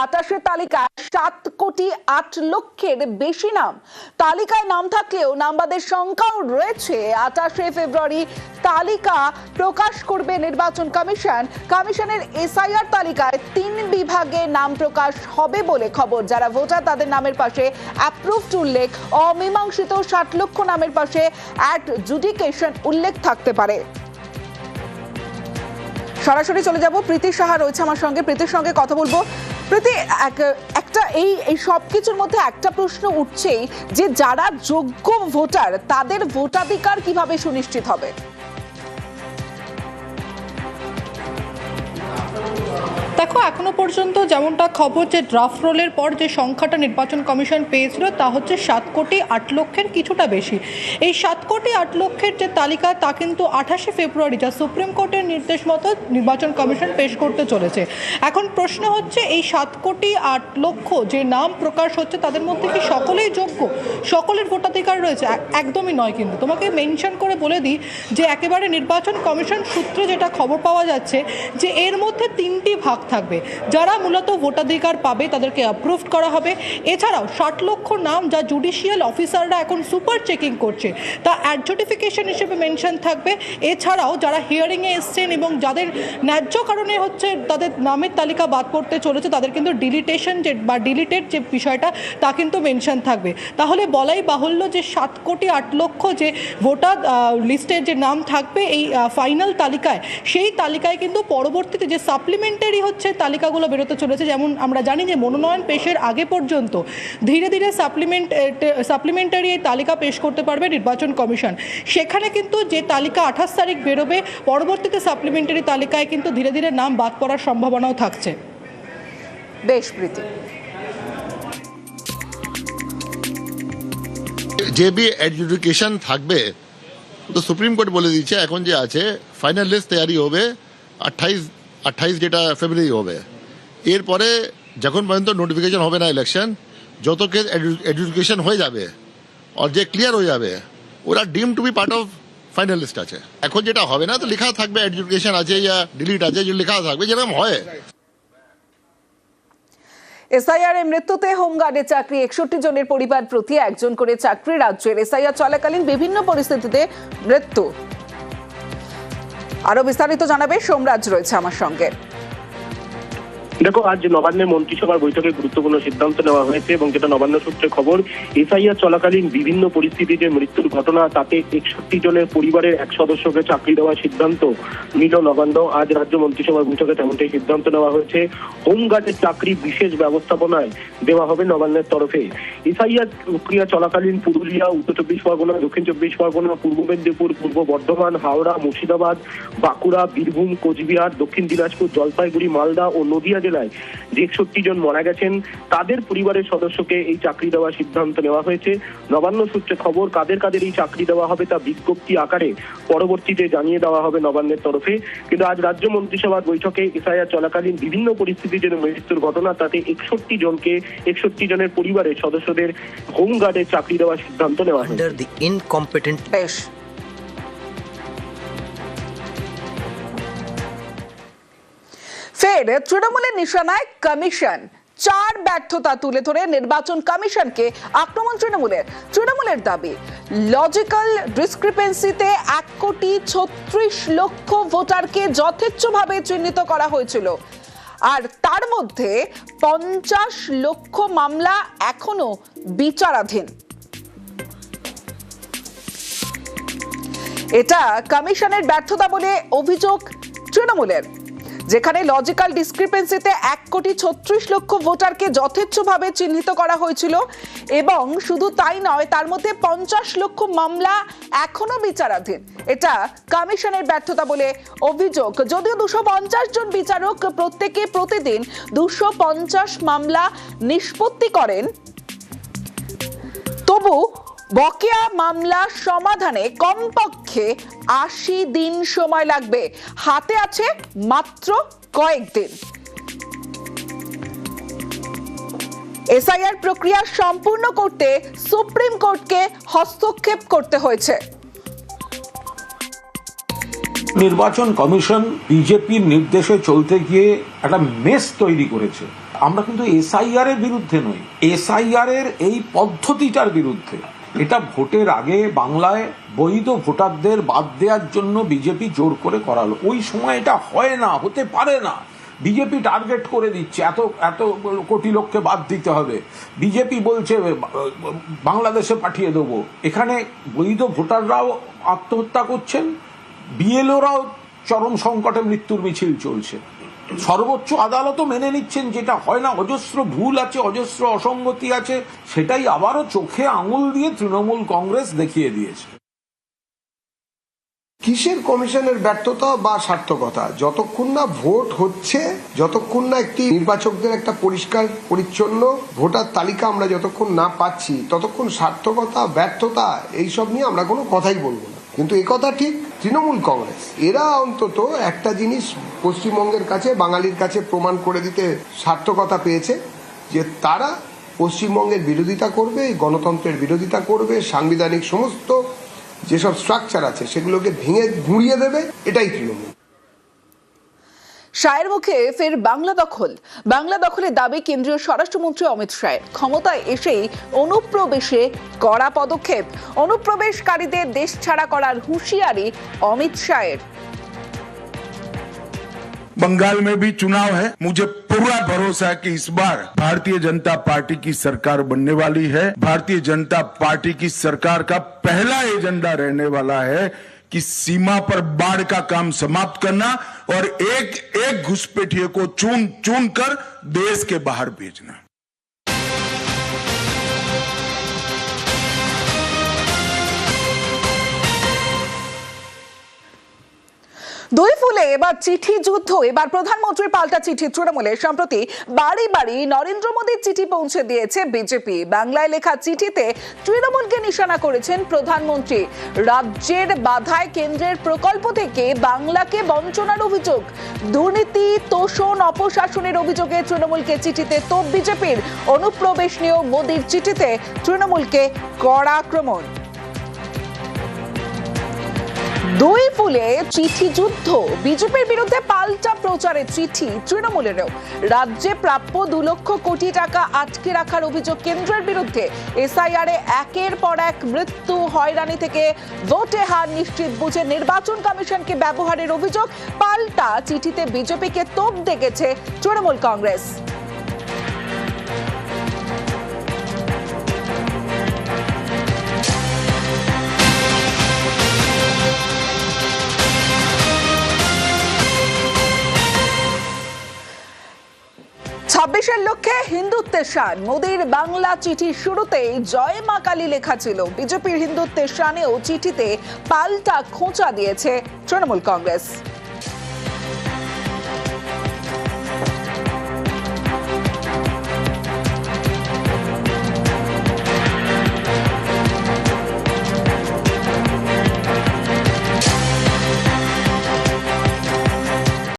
28 তালিকায় 7,08,00,000-এর বেশি নাম। তালিকায় নাম থাকলেও নামবাদের সংখ্যাও রয়েছে। 28 ফেব্রুয়ারি তালিকা প্রকাশ করবে নির্বাচন কমিশন। কমিশনের এসআইআর তালিকায় 3 বিভাগে নাম প্রকাশ হবে বলে খবর। যারা ভোটার তাদের নামের পাশে অ্যাপ্রুভড উল্লেখ, অমীমাংসিত 60 লক্ষ নামের পাশে অ্যাডজুডিকেশন উল্লেখ থাকতে পারে। সরাসরি চলে যাব, প্রীতি সাহা রয়েছে আমার সঙ্গে, প্রীতির সঙ্গে কথা বলবো। প্রীতি, একটা এই সবকিছুর মধ্যে একটা প্রশ্ন উঠছেই যে যারা যোগ্য ভোটার তাদের ভোটাধিকার কিভাবে সুনিশ্চিত হবে? দেখো, এখনো পর্যন্ত যেমনটা খবর যে ড্রাফট রোলের পর যে সংখ্যাটা নির্বাচন কমিশন পেয়েছিল তা হচ্ছে 7,08,00,000 কিছুটা বেশি। এই 7,08,00,000 যে তালিকা তা কিন্তু 28 ফেব্রুয়ারি, যা সুপ্রিম কোর্টের নির্দেশ মতো নির্বাচন কমিশন পেশ করতে চলেছে। এখন প্রশ্ন হচ্ছে এই 7,08,00,000 যে নাম প্রকাশ হচ্ছে তাদের মধ্যে কি সকলেই যোগ্য, সকলের ভোটাধিকার রয়েছে? একদমই নয়। কিন্তু তোমাকে মেনশন করে বলে দিই যে একেবারে নির্বাচন কমিশন সূত্রে যেটা খবর পাওয়া যাচ্ছে যে এর মধ্যে 3টি ভাগ থাকবে। যারা মূলত ভোটাধিকার পাবে তাদেরকে অ্যাপ্রুভড করা হবে। এছাড়াও 60 লক্ষ নাম যা জুডিশিয়াল অফিসাররা এখন সুপার চেকিং করছে তা অ্যাডজুডিফিকেশন হিসেবে মেনশন থাকবে। এছাড়াও যারা হিয়ারিংয়ে এসছেন এবং যাদের ন্যায্য কারণে হচ্ছে তাদের নামের তালিকা বাদ পড়তে চলেছে তাদের কিন্তু ডিলিটেশন বা ডিলিটেড যে বিষয়টা তা কিন্তু মেনশন থাকবে। তাহলে বলাই বাহুল্য যে 7,08,00,000 যে ভোটার লিস্টের যে নাম থাকবে এই ফাইনাল তালিকায়, সেই তালিকায় কিন্তু পরবর্তীতে যে সাপ্লিমেন্টারি হচ্ছে তালিকাগুলো বেরোতে চলেছে। যেমন আমরা জানি যে মনোনয়ন পেশের আগে পর্যন্ত ধীরে ধীরে সাপ্লিমেন্টারি এই তালিকা পেশ করতে পারবে নির্বাচন কমিশন। সেখানে কিন্তু যে তালিকা 28 তারিখ বেরোবে, পরবর্তীতে সাপ্লিমেন্টারি তালিকায় কিন্তু ধীরে ধীরে নাম বাদ পড়ার সম্ভাবনাও থাকছে। বেশ প্রীতি, যে বি এডজুডিকেশন থাকবে তো সুপ্রিম কোর্ট বলে দিচ্ছে এখন যে আছে ফাইনাল লিস্ট তৈরি হবে 28 যেটা ফেব্রুয়ারি হবে। এরপরে যখন পর্যন্ত নোটিফিকেশন হবে না ইলেকশন, যত কেস এডজুডিকেশন হয়ে যাবে আর যে ক্লিয়ার হয়ে যাবে ওরা deemed to be part of final list আছে। এখন যেটা হবে না তো লেখা থাকবে এডজুডিকেশন আছে ইয়া ডিলিট আছে, যে লেখা থাকবে যেরকম হয়। এসআইআর এর মৃত্যুতে হোমগার্ডে চাকরি 61 জনের পরিবার প্রতি একজন করে চাকরি। রাজ্যের এসআইআর চলাকালীন বিভিন্ন পরিস্থিতিতে মৃত্যু। আরো বিস্তারিত জানাবে সোমরাজ রয়েছে আমার সঙ্গে। দেখো, আজ নবান্নের মন্ত্রিসভার বৈঠকে গুরুত্বপূর্ণ সিদ্ধান্ত নেওয়া হয়েছে এবং যেটা নবান্ন সূত্রে খবর, এসআইআর চলাকালীন বিভিন্ন পরিস্থিতিতে মৃত্যুর ঘটনা তাতে 61 জনের পরিবারের এক সদস্যকে চাকরি দেওয়ার সিদ্ধান্ত নিল নবান্ন। আজ রাজ্য মন্ত্রিসভার বৈঠকে তেমনটাই সিদ্ধান্ত নেওয়া হয়েছে। হোমগার্ডের চাকরি বিশেষ ব্যবস্থাপনায় দেওয়া হবে নবান্নের তরফে। এসআইআর প্রক্রিয়া চলাকালীন পুরুলিয়া, উত্তর 24 পরগনা, দক্ষিণ 24 পরগনা, পূর্ব মেদিনীপুর, পূর্ব বর্ধমান, হাওড়া, মুর্শিদাবাদ, বাঁকুড়া, বীরভূম, কোচবিহার, দক্ষিণ দিনাজপুর, জলপাইগুড়ি, মালদা ও নদিয়া জেলায় যে 61 জন মারা গেছেন তাদের পরিবারের সদস্যকে এই চাকরি দেওয়ার সিদ্ধান্ত নেওয়া হয়েছে। নবান্ন সূত্রে খবর, কাদের কাদের এই চাকরি দেওয়া হবে তা বিজ্ঞপ্তি আকারে পরবর্তীতে জানিয়ে দেওয়া হবে নবান্নের তরফে। কিন্তু আজ রাজ্য মন্ত্রিসভার বৈঠকে এসআইআর চলাকালীন বিভিন্ন পরিস্থিতিতে যে মৃত্যুর ঘটনা তাতে 61 জনের পরিবারের সদস্যদের হোমগার্ডে চাকরি দেওয়ার সিদ্ধান্ত নেওয়া হয়েছে। ফের তৃণমূলের নিশানায় কমিশন। 4 ব্যর্থতা তুলে ধরে নির্বাচন কমিশনকে আক্রমণ তৃণমূলের দাবি, লজিক্যাল ডিসক্রিপেন্সিতে 1,36,00,000 ভোটারকে যথেচ্ছভাবে চিহ্নিত করা হয়েছিল, আর তার মধ্যে 50 লক্ষ মামলা এখনো বিচারাধীন। এটা কমিশনের ব্যর্থতা বলে অভিযোগ তৃণমূলের, যেখানে লজিক্যাল ডিসক্রিপেন্সিতে 1,36,00,000 ভোটারকে যথেচ্ছভাবে চিহ্নিত করা হয়েছিল এবং শুধু তাই নয়, তার মধ্যে 50 লক্ষ মামলা এখনো বিচারাধীন। এটা কমিশনের ব্যর্থতা বলে অভিযোগ। যদিও 250 জন বিচারক প্রত্যেকে প্রতিদিন 250 মামলা নিষ্পত্তি করেন, তবু বকেয়া মামলা সমাধানে কমপক্ষে 80 দিন সময় লাগবে। হাতে আছে মাত্র কয়েকদিন। এসআইআর প্রক্রিয়া সম্পূর্ণ করতে সুপ্রিম কোর্টকে হস্তক্ষেপ করতে হয়েছে। নির্বাচন কমিশন বিজেপির নির্দেশে চলতে গিয়ে একটা মেস তৈরি করেছে। আমরা কিন্তু এসআইআর এর বিরুদ্ধে নই, এসআইআর এর এই পদ্ধতিটার বিরুদ্ধে। এটা ভোটের আগে বাংলায় বৈধ ভোটারদের বাদ দেওয়ার জন্য বিজেপি জোর করে করালো। ওই সময় এটা হয় না, হতে পারে না। বিজেপি টার্গেট করে দিচ্ছে এত এত কোটি লোককে বাদ দিতে হবে। বিজেপি বলছে বাংলাদেশে পাঠিয়ে দেবো। এখানে বৈধ ভোটাররাও আত্মহত্যা করছেন, বিএলওরাও চরম সংকটে মৃত্যুর মিছিল চলছে। সর্বোচ্চ আদালতও মেনে নিচ্ছেন যেটা হয় না, অজস্র ভুল আছে, অজস্র অসঙ্গতি আছে। সেটাই আবারও চোখে আঙুল দিয়ে তৃণমূল কংগ্রেস দেখিয়ে দিয়েছে। কিসের কমিশনের ব্যর্থতা বা সার্থকতা? যতক্ষণ না ভোট হচ্ছে, যতক্ষণ না একটি নির্বাচকদের একটা পরিষ্কার পরিচ্ছন্ন ভোটার তালিকা আমরা যতক্ষণ না পাচ্ছি, ততক্ষণ সার্থকতা ব্যর্থতা এইসব নিয়ে আমরা কোনো কথাই বলবো না। কিন্তু একথা ঠিক, তৃণমূল কংগ্রেস এরা অন্তত একটা জিনিস পশ্চিমবঙ্গের কাছে, বাঙালির কাছে প্রমাণ করে দিতে সার্থকতা পেয়েছে যে তারা পশ্চিমবঙ্গের বিরোধিতা করবে, গণতন্ত্রের বিরোধিতা করবে, সাংবিধানিক সমস্ত যেসব স্ট্রাকচার আছে সেগুলোকে ভেঙে গুঁড়িয়ে দেবে। এটাই তৃণমূল। শাহের মুখে ফের বাংলা দখল। বাংলা দখলের দাবি কেন্দ্রীয় স্বরাষ্ট্রমন্ত্রী অমিত শাহের। ক্ষমতায় এসেই অনুপ্রবেশে কড়া পদক্ষেপ। অনুপ্রবেশকারীদের দেশ ছাড়া করার হুঁশিয়ারি অমিত শাহের। बंगाल में भी चुनाव है, मुझे पूरा भरोसा है कि इस बार भारतीय जनता पार्टी की सरकार बनने वाली है। भारतीय जनता पार्टी की सरकार का पहला एजेंडा रहने वाला है कि सीमा पर बाढ़ का काम समाप्त करना और एक एक घुसपैठिए को चुन चुन कर देश के बाहर भेजना। দুই ফুলে এবার চিঠি যুদ্ধ। এবার প্রধানমন্ত্রীর পাল্টা চিঠি তৃণমূলের। সম্প্রতি বাড়ি বাড়ি নরেন্দ্র মোদীর চিঠি পৌঁছে দিয়েছে বিজেপি। বাংলায় লেখা চিঠিতে তৃণমূলকে নিশানা করেছেন প্রধানমন্ত্রী। রাজ্যের বাধায় কেন্দ্রের প্রকল্প থেকে বাংলাকে বঞ্চনার অভিযোগ, দুর্নীতি, তোষণ, অপশাসনের অভিযোগে তৃণমূলকে চিঠিতে তোপ বিজেপির। অনুপ্রবেশ নিয়েও মোদীর চিঠিতে তৃণমূলকে কড়া আক্রমণ। দুই ফুলে চিঠি যুদ্ধ। বিজেপির বিরুদ্ধে পাল্টা প্রচারের চিঠি তৃণমূলেরও। রাজ্যে প্রাপ্য 2 লক্ষ কোটি টাকা আটকে রাখার অভিযোগ কেন্দ্রের বিরুদ্ধে। এসআইআরে একের পর এক মৃত্যু, হয়রানি থেকে ভোটে হার নিশ্চিত বুঝে নির্বাচন কমিশনকে ব্যবহারের অভিযোগ। পাল্টা চিঠিতে বিজেপিকে তোপ দেখেছে তৃণমূল কংগ্রেস। 26-এর লক্ষ্যে হিন্দুত্বের শান। মোদীর বাংলা চিঠির শুরুতেই জয় মা কালী লেখা ছিল। বিজেপির হিন্দুত্বের শানেও চিঠিতে পাল্টা খোঁচা দিয়েছে তৃণমূল কংগ্রেস।